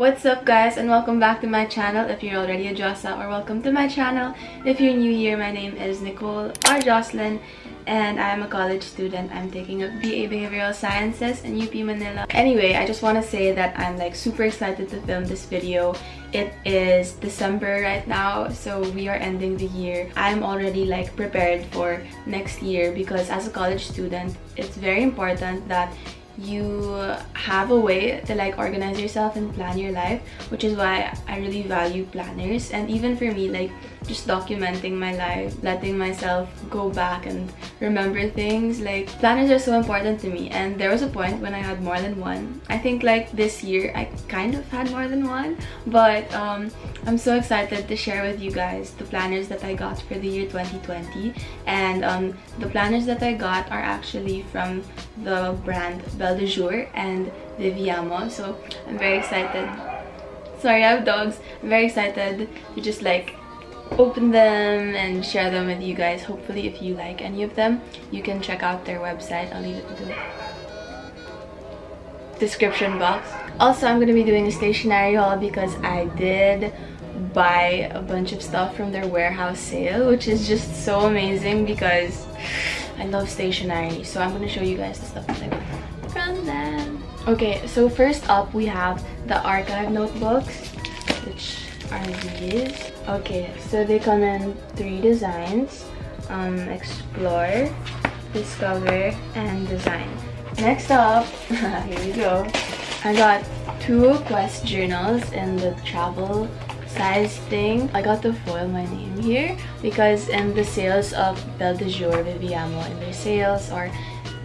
What's up guys, and welcome back to my channel if you're already a Josa, or welcome to my channel if you're new here. My name is Nicole or Joslin and I am a college student. I'm taking a BA Behavioral Sciences in UP Manila. Anyway, I just want to say that I'm like super excited to film this video. It is December right now, so we are ending the year. I'm already like prepared for next year because as a college student, it's very important that you have a way to like organize yourself and plan your life, which is why I really value planners. And even for me, like just documenting my life, letting myself go back and remember things, like planners are so important to me. And there was a point when I had more than one. I think like this year I kind of had more than one, but I'm so excited to share with you guys the planners that I got for the year 2020. And the planners that I got are actually from the brand Belle de Jour and Behavioural. So I'm very excited. Sorry, I have dogs. I'm very excited to just like open them and share them with you guys. Hopefully if you like any of them, you can check out their website. I'll leave it in the description box. Also, I'm going to be doing a stationery haul because I did buy a bunch of stuff from their warehouse sale, which is just so amazing because I love stationery. So I'm going to show you guys the stuff that I got from them. Okay, so first up we have the archive notebooks, which are these. Okay, so they come in 3 designs: explore, discover, and design. Next up, here we go. I got 2 quest journals in the travel size thing. I got to foil my name here because in the sales of Belle de Jour, Behavioural, in their sales or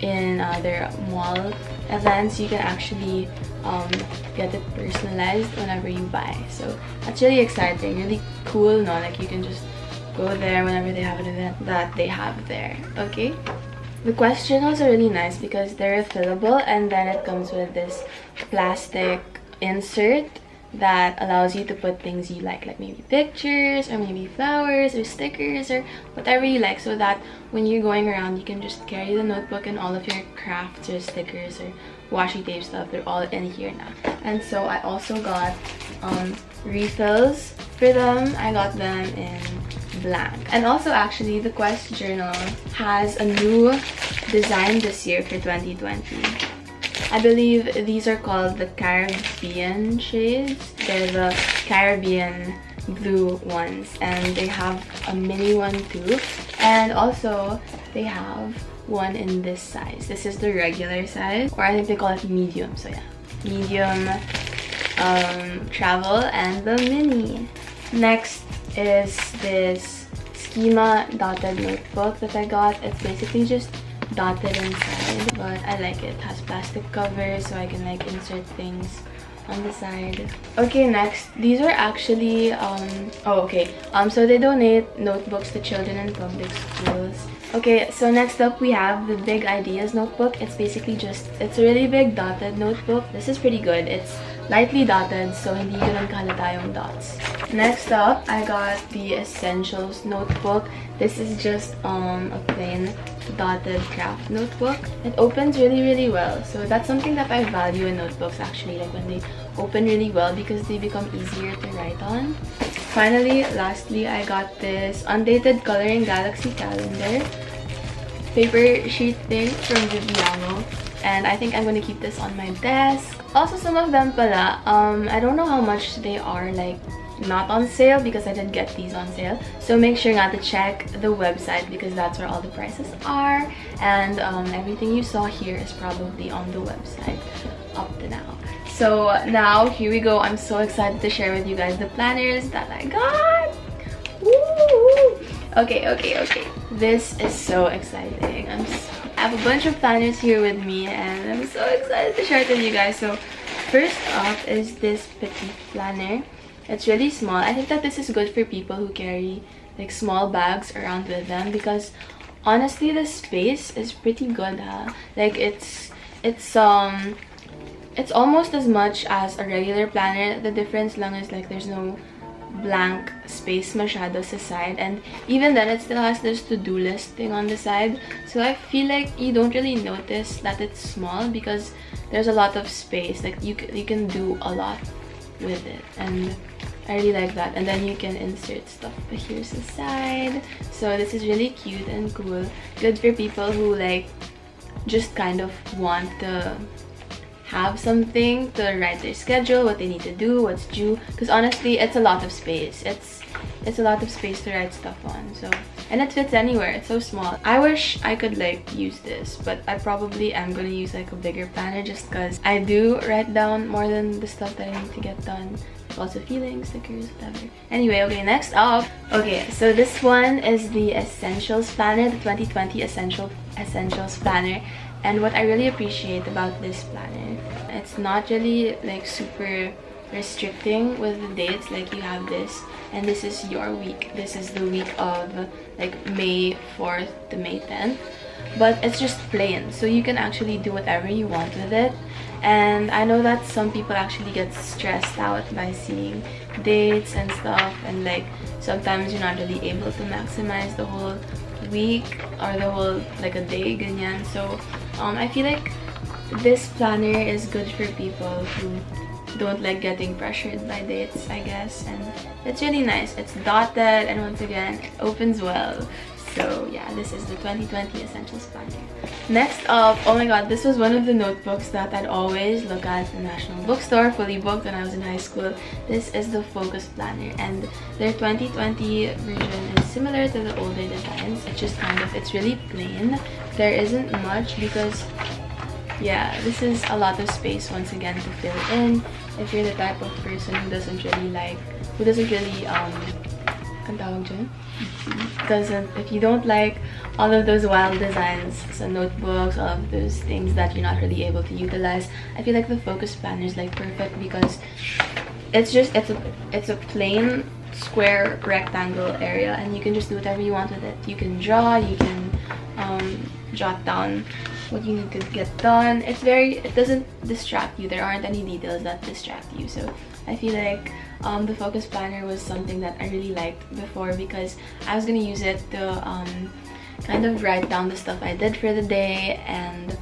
in their mall events, you can actually get it personalized whenever you buy. So that's really exciting, really cool. No, like you can just go there whenever they have an event that they have there. Okay, the quest journals are really nice because they're refillable, and then it comes with this plastic insert that allows you to put things you like maybe pictures or maybe flowers or stickers or whatever you like, so that when you're going around you can just carry the notebook and all of your crafts or stickers or washi tape stuff. They're all in here now. And so I also got refills for them. I got them in blank. And also actually the quest journal has a new design this year for 2020. I believe these are called the Caribbean shades. They're the Caribbean blue ones, and they have a mini one too. And also they have one in this size. This is the regular size, or I think they call it medium. So yeah, medium travel and the mini. Next is this schema dotted notebook that I got. It's basically just dotted inside, but I like it. It has plastic covers so I can like insert things on the side. Okay, next, these are actually so they donate notebooks to children in public schools. Okay, so next up we have the Big Ideas notebook. It's basically just, it's a really big dotted notebook. This is pretty good. It's lightly dotted, so hindi ganun kahalata yung dots. Next up, I got the Essentials notebook. This is just a plain dotted craft notebook. It opens really well, so that's something that I value in notebooks actually, like when they open really well because they become easier to write on. Finally, lastly, I got this undated coloring galaxy calendar paper sheet thing from Behavioural, and I think I'm going to keep this on my desk. Also, some of them pala, I don't know how much they are like not on sale because I did get these on sale, so make sure not to check the website because that's where all the prices are, and everything you saw here is probably on the website up to now. So now here we go. I'm so excited to share with you guys the planners that I got. Woo! Okay. This is so exciting. I have a bunch of planners here with me and I'm so excited to share it with you guys. So first up is this petite planner. It's really small. I think that this is good for people who carry like small bags around with them because honestly the space is pretty good, huh? Like it's almost as much as a regular planner. The difference lang is like there's no blank space masyado sa side, and even then it still has this to-do list thing on the side, so I feel like you don't really notice that it's small because there's a lot of space. Like you can do a lot with it, and I really like that. And then you can insert stuff, but here's the side. So this is really cute and cool, good for people who like just kind of want to have something to write their schedule, what they need to do, what's due, because honestly it's a lot of space. It's a lot of space to write stuff on. So, and it fits anywhere, it's so small. I wish I could like use this, but I probably am gonna use like a bigger planner just because I do write down more than the stuff that I need to get done. Also feelings, stickers, whatever. Anyway, okay, next up. Okay, so this one is the Essentials Planner, the 2020 Essentials Planner. And what I really appreciate about this planner, it's not really like super restricting with the dates. Like you have this, and this is your week. This is the week of like May 4th to May 10th. But it's just plain, so you can actually do whatever you want with it. And I know that some people actually get stressed out by seeing dates and stuff, and like sometimes you're not really able to maximize the whole week or the whole like a day ganyan. So I feel like this planner is good for people who don't like getting pressured by dates, I guess. And it's really nice. It's dotted, and once again it opens well. So yeah, this is the 2020 Essentials Planner. Next up, oh my god, this was one of the notebooks that I'd always look at in the National Bookstore, fully booked when I was in high school. This is the Focus Planner, and their 2020 version is similar to the older designs. It's just kind of, it's really plain. There isn't much because, yeah, this is a lot of space once again to fill in. If you're the type of person who doesn't really like, if you don't like all of those wild designs, so notebooks, all of those things that you're not really able to utilize, I feel like the Focus Planner is like perfect because it's just it's a plain square rectangle area, and you can just do whatever you want with it. You can draw, you can jot down what you need to get done. It doesn't distract you. There aren't any details that distract you. So I feel like the Focus Planner was something that I really liked before because I was gonna use it to kind of write down the stuff I did for the day and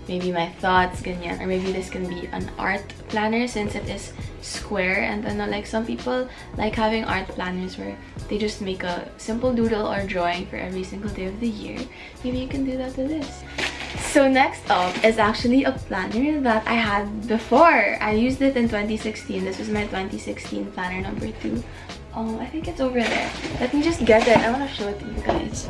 maybe my thoughts, ganyan. Or maybe this can be an art planner since it is square, and I know like some people like having art planners where they just make a simple doodle or drawing for every single day of the year. Maybe you can do that with this. So next up is actually a planner that I had before. I used it in 2016. This was my 2016 planner number 2. I think it's over there. Let me just get it. I want to show it to you guys.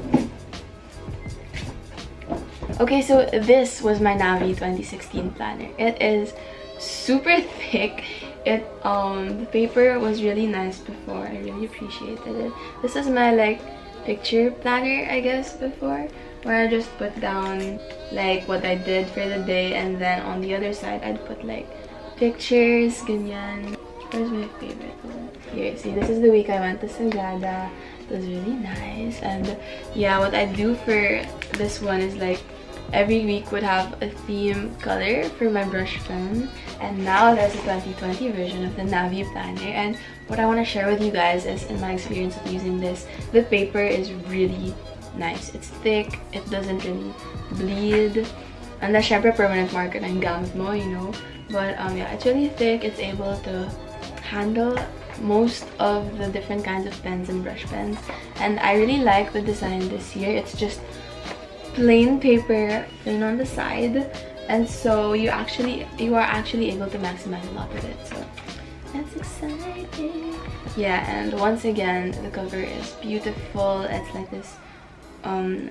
Okay, so this was my Navi 2016 planner. It is super thick. The paper was really nice before. I really appreciated it. This is my like picture planner, I guess, before, where I just put down like what I did for the day, and then on the other side I'd put like pictures, ganyan. Where's my favorite one? Here, see, this is the week I went to Sagada. It was really nice. And yeah, what I do for this one is like every week would have a theme color for my brush pen. And now there's a 2020 version of the Navi planner, and what I want to share with you guys is, in my experience of using this, the paper is really nice. It's thick, it doesn't really bleed, unless syempre permanent marker na yung gamit mo, you know. But yeah, it's really thick. It's able to handle most of the different kinds of pens and brush pens, and I really like the design this year. It's just plain paper, plain on the side, and so you are actually able to maximize a lot of it. So that's exciting. Yeah, and once again, the cover is beautiful. It's like this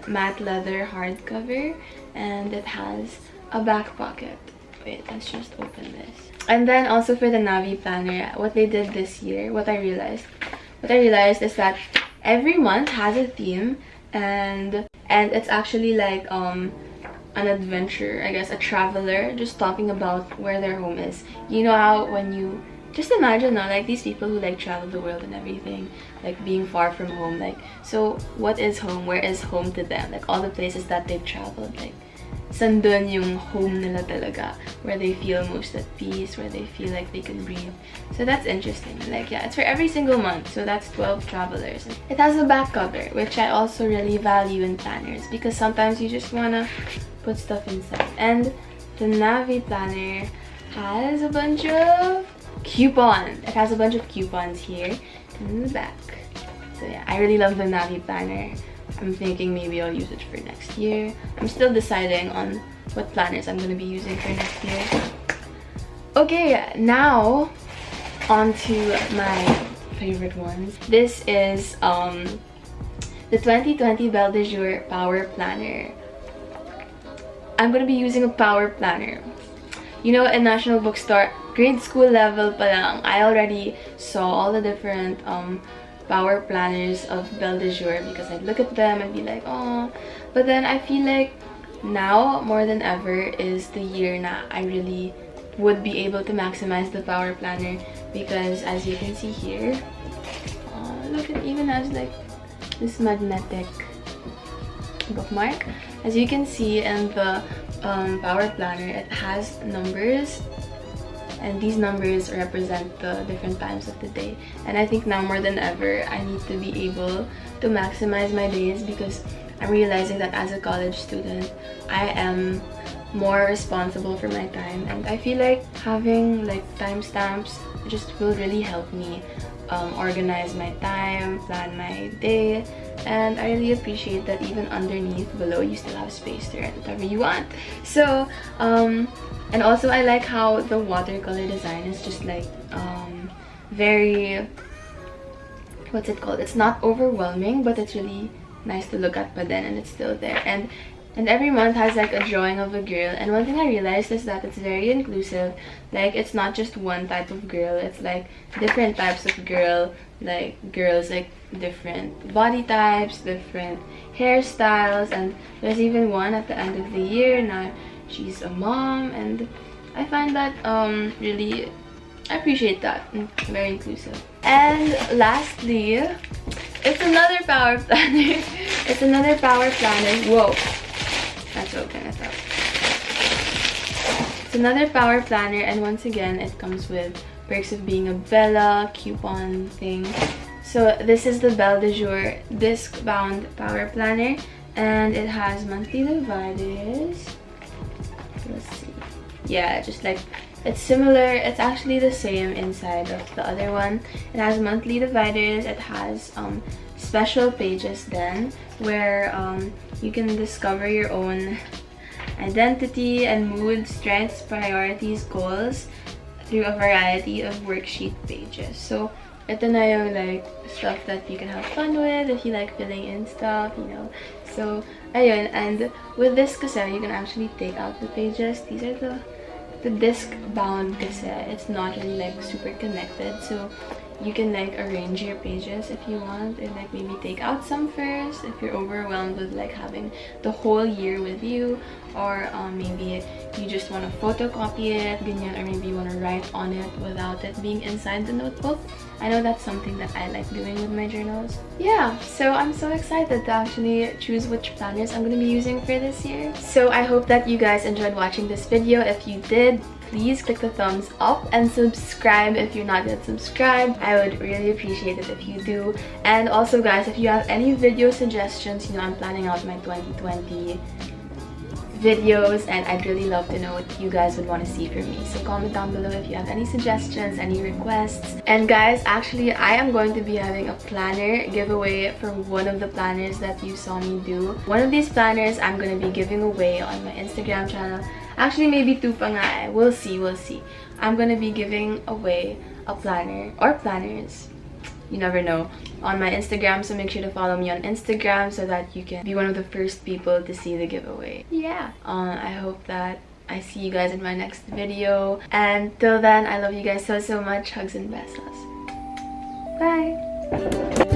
matte leather hardcover, and it has a back pocket. Wait, let's just open this. And then also for the Navi planner, what they did this year, what I realized is that every month has a theme, and it's actually like an adventure, I guess, a traveler just talking about where their home is. You know how when you just imagine now, like these people who like travel the world and everything, like being far from home, like, so what is home? Where is home to them? Like all the places that they've traveled, like sandun yung home nila talaga, where they feel most at peace, where they feel like they can breathe. So that's interesting. Like, yeah, it's for every single month, so that's 12 travelers. It has a back cover, which I also really value in planners because sometimes you just wanna put stuff inside. And the Navi planner has a bunch of coupon. It has a bunch of coupons here and in the back. So yeah, I really love the Navi planner. I'm thinking maybe I'll use it for next year. I'm still deciding on what planners I'm going to be using for next year. Okay, now on to my favorite ones. This is the 2020 Belle de Jour Power Planner. I'm going to be using a power planner. You know, in National Bookstore, grade school level pa lang, I already saw all the different power planners of Belle de Jour because I'd look at them and be like, oh. But then I feel like now more than ever is the year na I really would be able to maximize the power planner, because as you can see here, look, it even has like this magnetic bookmark. As you can see in the power planner, it has numbers, and these numbers represent the different times of the day. And I think now more than ever, I need to be able to maximize my days, because I'm realizing that as a college student, I am more responsible for my time, and I feel like having like timestamps just will really help me organize my time, plan my day. And I really appreciate that even underneath below you still have space to write whatever you want. So and also I like how the watercolor design is just like very, what's it called, it's not overwhelming, but it's really nice to look at, but then and it's still there. And every month has like a drawing of a girl, and one thing I realized is that it's very inclusive. Like, it's not just one type of girl, it's like different types of girl, like girls like different body types, different hairstyles, and there's even one at the end of the year now she's a mom, and I find that really, I appreciate that. Very inclusive. And lastly, it's another power planner. It's another power planner. Whoa, that's open. I thought. It's another power planner, and once again, it comes with perks of being a Bella coupon thing. So this is the Belle de Jour disc bound power planner, and it has monthly dividers. Let's see. Yeah, just like, it's similar, it's actually the same inside of the other one. It has monthly dividers. It has special pages then, where you can discover your own identity and mood, strengths, priorities, goals through a variety of worksheet pages. So ito na yung like stuff that you can have fun with if you like filling in stuff, you know. So ayun, and with this kasi you can actually take out the pages. These are the disc bound kasi it's not really like super connected, so you can like arrange your pages if you want, and like maybe take out some first if you're overwhelmed with like having the whole year with you, or maybe you just want to photocopy it, ganyan, or maybe you want to write on it without it being inside the notebook. I know that's something that I like doing with my journals. Yeah, so I'm so excited to actually choose which planners I'm going to be using for this year. So I hope that you guys enjoyed watching this video. If you did, please click the thumbs up and subscribe if you're not yet subscribed. I would really appreciate it if you do. And also guys, if you have any video suggestions, you know, I'm planning out my 2020 videos, and I'd really love to know what you guys would want to see from me. So comment down below if you have any suggestions, any requests. And guys, actually I am going to be having a planner giveaway for one of the planners that you saw me do. One of these planners I'm going to be giving away on my Instagram channel. Actually, maybe two pa nga eh. We'll see. I'm going to be giving away a planner or planners, you never know, on my Instagram, so make sure to follow me on Instagram so that you can be one of the first people to see the giveaway. Yeah, I hope that I see you guys in my next video, and till then, I love you guys so much. Hugs and besos. Bye.